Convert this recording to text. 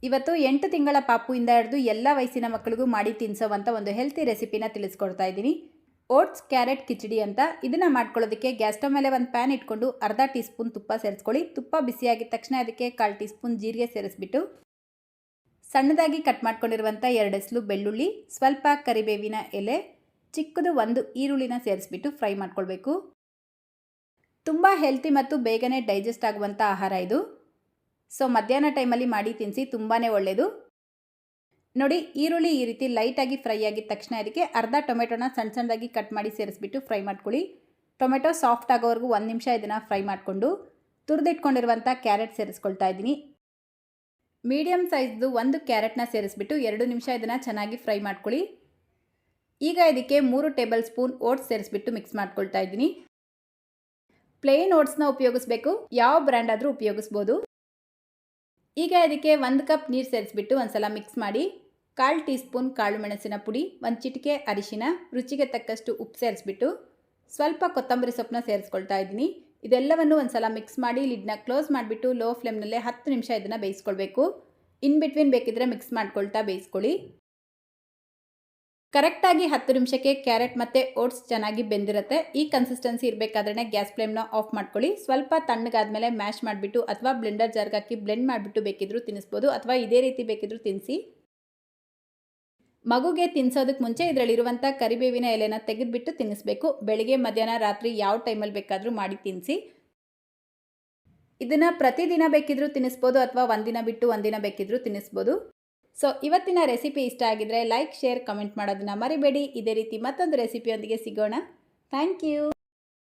ಇವತ್ತು 8 ತಿಂಗಳ ಪಾಪುಯಿಂದ ಹಿಡಿದು ಎಲ್ಲ ವಯಸ್ಸಿನ ಮಕ್ಕಳಿಗೂ ಮಾಡಿ ತಿನ್ನಿಸೋವಂಥ ಒಂದು ಹೆಲ್ತಿ ರೆಸಿಪಿನ ತಿಳಿಸ್ಕೊಡ್ತಾ ಇದ್ದೀನಿ. ಓಟ್ಸ್ ಕ್ಯಾರೆಟ್ ಕಿಚಡಿ ಅಂತ. ಇದನ್ನು ಮಾಡ್ಕೊಳ್ಳೋದಕ್ಕೆ ಗ್ಯಾಸ್ ಸ್ಟವ್ ಮೇಲೆ ಒಂದು ಪ್ಯಾನ್ ಇಟ್ಕೊಂಡು ಅರ್ಧ ಟೀ ಸ್ಪೂನ್ ತುಪ್ಪ ಸೇರಿಸ್ಕೊಳ್ಳಿ. ತುಪ್ಪ ಬಿಸಿಯಾಗಿದ ತಕ್ಷಣ ಅದಕ್ಕೆ 1/4 ಟೀ ಸ್ಪೂನ್ ಜೀರಿಗೆ ಸೇರಿಸ್ಬಿಟ್ಟು ಸಣ್ಣದಾಗಿ ಕಟ್ ಮಾಡ್ಕೊಂಡಿರುವಂಥ 2 ಎಸಳು ಬೆಳ್ಳುಳ್ಳಿ, ಸ್ವಲ್ಪ ಕರಿಬೇವಿನ ಎಲೆ, ಚಿಕ್ಕದು 1 ಈರುಳ್ಳಿನ ಸೇರಿಸ್ಬಿಟ್ಟು ಫ್ರೈ ಮಾಡ್ಕೊಳ್ಬೇಕು. ತುಂಬ ಹೆಲ್ತಿ ಮತ್ತು ಬೇಗನೆ ಡೈಜೆಸ್ಟ್ ಆಗುವಂಥ ಆಹಾರ ಇದು. ಸೊ ಮಧ್ಯಾಹ್ನ ಟೈಮಲ್ಲಿ ಮಾಡಿ ತಿನ್ನಿಸಿ, ತುಂಬಾ ಒಳ್ಳೆಯದು. ನೋಡಿ, ಈರುಳ್ಳಿ ಈ ರೀತಿ ಲೈಟಾಗಿ ಫ್ರೈ ಆಗಿದ ತಕ್ಷಣ ಅದಕ್ಕೆ ಅರ್ಧ ಟೊಮೆಟೊನ ಸಣ್ಣ ಸಣ್ಣದಾಗಿ ಕಟ್ ಮಾಡಿ ಸೇರಿಸ್ಬಿಟ್ಟು ಫ್ರೈ ಮಾಡ್ಕೊಳ್ಳಿ. ಟೊಮೆಟೊ ಸಾಫ್ಟ್ ಆಗೋವರೆಗೂ 1 ನಿಮಿಷ ಇದನ್ನು ಫ್ರೈ ಮಾಡಿಕೊಂಡು ತುರಿದಿಟ್ಕೊಂಡಿರುವಂಥ ಕ್ಯಾರೆಟ್ ಸೇರಿಸ್ಕೊಳ್ತಾ ಇದ್ದೀನಿ. ಮೀಡಿಯಮ್ ಸೈಜ್ದು 1 ಕ್ಯಾರೆಟ್ನ ಸೇರಿಸ್ಬಿಟ್ಟು 2 ನಿಮಿಷ ಇದನ್ನು ಚೆನ್ನಾಗಿ ಫ್ರೈ ಮಾಡ್ಕೊಳ್ಳಿ. ಈಗ ಇದಕ್ಕೆ 3 ಟೇಬಲ್ ಸ್ಪೂನ್ ಓಟ್ಸ್ ಸೇರಿಸ್ಬಿಟ್ಟು ಮಿಕ್ಸ್ ಮಾಡ್ಕೊಳ್ತಾ ಇದ್ದೀನಿ. ಪ್ಲೇನ್ ಓಟ್ಸ್ನ ಉಪಯೋಗಿಸ್ಬೇಕು, ಯಾವ ಬ್ರ್ಯಾಂಡ್ ಆದರೂ ಉಪಯೋಗಿಸ್ಬೋದು. ಈಗ ಇದಕ್ಕೆ 1 ಕಪ್ ನೀರು ಸೇರಿಸ್ಬಿಟ್ಟು ಒಂದ್ಸಲ ಮಿಕ್ಸ್ ಮಾಡಿ 1/4 ಟೀ ಸ್ಪೂನ್ ಕಾಳು ಮೆಣಸಿನ ಪುಡಿ, 1 ಚಿಟಿಕೆ ಅರಿಶಿನ, ರುಚಿಗೆ ತಕ್ಕಷ್ಟು ಉಪ್ಪು ಸೇರಿಸ್ಬಿಟ್ಟು ಸ್ವಲ್ಪ ಕೊತ್ತಂಬರಿ ಸೊಪ್ಪನ್ನ ಸೇರಿಸ್ಕೊಳ್ತಾ ಇದ್ದೀನಿ. ಇದೆಲ್ಲವನ್ನು ಒಂದ್ಸಲ ಮಿಕ್ಸ್ ಮಾಡಿ ಲಿಡ್ನ ಕ್ಲೋಸ್ ಮಾಡಿಬಿಟ್ಟು ಲೋ ಫ್ಲೇಮ್ನಲ್ಲೇ 10 ನಿಮಿಷ ಇದನ್ನು ಬೇಯಿಸ್ಕೊಳ್ಬೇಕು. ಇನ್ ಬಿಟ್ವೀನ್ ಬೇಕಿದ್ರೆ ಮಿಕ್ಸ್ ಮಾಡ್ಕೊಳ್ತಾ ಬೇಯಿಸ್ಕೊಳ್ಳಿ. ಕರೆಕ್ಟಾಗಿ 10 ನಿಮಿಷಕ್ಕೆ ಕ್ಯಾರೆಟ್ ಮತ್ತು ಓಟ್ಸ್ ಚೆನ್ನಾಗಿ ಬೆಂದಿರುತ್ತೆ. ಈ ಕನ್ಸಿಸ್ಟೆನ್ಸಿ ಇರಬೇಕಾದ್ರೆ ಗ್ಯಾಸ್ ಫ್ಲೇಮ್ನ ಆಫ್ ಮಾಡ್ಕೊಳ್ಳಿ. ಸ್ವಲ್ಪ ತಣ್ಣಗಾದ್ಮೇಲೆ ಮ್ಯಾಶ್ ಮಾಡಿಬಿಟ್ಟು ಅಥವಾ ಬ್ಲೆಂಡರ್ ಜಾರ್ಗೆ ಹಾಕಿ ಬ್ಲೆಂಡ್ ಮಾಡಿಬಿಟ್ಟು ಬೇಕಿದ್ರೂ ತಿನ್ನಿಸ್ಬೋದು, ಅಥವಾ ಇದೇ ರೀತಿ ಬೇಕಿದ್ರೂ ತಿನ್ನಿಸಿ. ಮಗುಗೆ ತಿನ್ನಿಸೋದಕ್ಕೆ ಮುಂಚೆ ಇದರಲ್ಲಿರುವಂಥ ಕರಿಬೇವಿನ ಎಲೆನ ತೆಗೆದುಬಿಟ್ಟು ತಿನ್ನಿಸ್ಬೇಕು. ಬೆಳಿಗ್ಗೆ, ಮಧ್ಯಾಹ್ನ, ರಾತ್ರಿ ಯಾವ ಟೈಮಲ್ಲಿ ಬೇಕಾದರೂ ಮಾಡಿ ತಿನ್ನಿಸಿ. ಇದನ್ನು ಪ್ರತಿದಿನ ಬೇಕಿದ್ರೂ ತಿನ್ನಿಸ್ಬೋದು, ಅಥವಾ ಒಂದಿನ ಬಿಟ್ಟು ಒಂದಿನ ಬೇಕಿದ್ರೂ ತಿನ್ನಿಸ್ಬೋದು. ಸೊ ಇವತ್ತಿನ ರೆಸಿಪಿ ಇಷ್ಟ ಆಗಿದ್ರೆ ಲೈಕ್, ಶೇರ್, ಕಮೆಂಟ್ ಮಾಡೋದನ್ನ ಮರಿಬೇಡಿ. ಇದೇ ರೀತಿ ಮತ್ತೊಂದು ರೆಸಿಪಿಯೊಂದಿಗೆ ಸಿಗೋಣ. Thank you.